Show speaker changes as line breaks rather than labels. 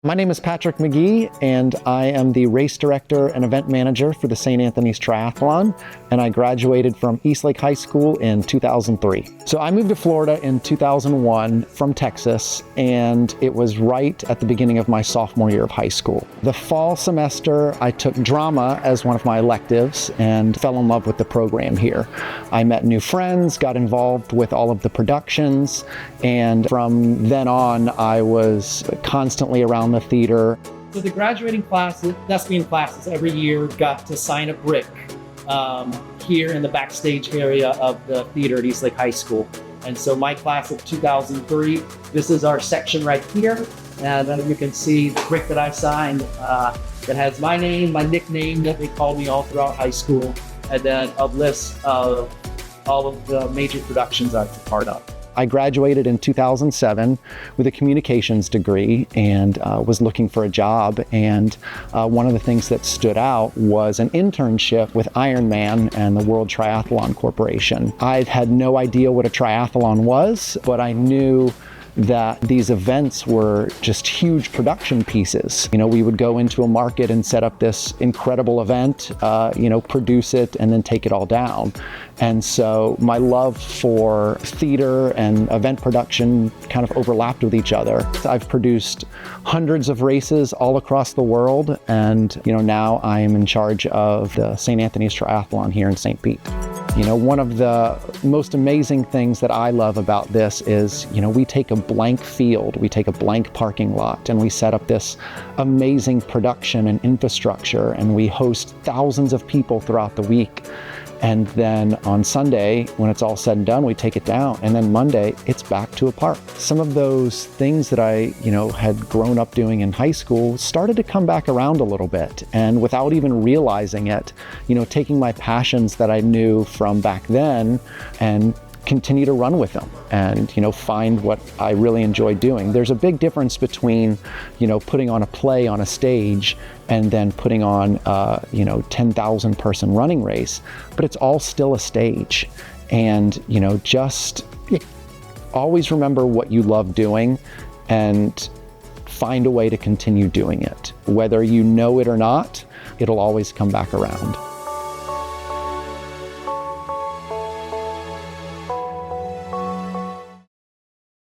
My name is Patrick McGee, and I am the race director and event manager for the St. Anthony's Triathlon, and I graduated from Eastlake High School in 2003. So I moved to Florida in 2001 from Texas, and it was right at the beginning of my sophomore year of high school. The fall semester, I took drama as one of my electives and fell in love with the program here. I met new friends, got involved with all of the productions, and from then on, I was constantly around the theater.
So the graduating classes, thespian classes every year got to sign a brick here in the backstage area of the theater at Eastlake High School. And so my class of 2003, this is our section right here. And then you can see the brick that I signed that has my name, my nickname that they called me all throughout high school, and then a list of all of the major productions I've been part of.
I graduated in 2007 with a communications degree and was looking for a job. And one of the things that stood out was an internship with Ironman and the World Triathlon Corporation. I had no idea what a triathlon was, but I knew that these events were just huge production pieces. You know, we would go into a market and set up this incredible event, produce it and then take it all down. And so my love for theater and event production kind of overlapped with each other. I've produced hundreds of races all across the world, and now I am in charge of the St. Anthony's Triathlon here in St. Pete. One of the most amazing things that I love about this is, we take a blank field, we take a blank parking lot, and we set up this amazing production and infrastructure, and we host thousands of people throughout the week. And then on Sunday, when it's all said and done, we take it down. And then Monday, it's back to a park. Some of those things that I, had grown up doing in high school started to come back around a little bit. And without even realizing it, taking my passions that I knew from back then and continue to run with them and, find what I really enjoy doing. There's a big difference between, putting on a play on a stage and then putting on, 10,000 person running race, but it's all still a stage. And, just always remember what you love doing and find a way to continue doing it. Whether you know it or not, it'll always come back around.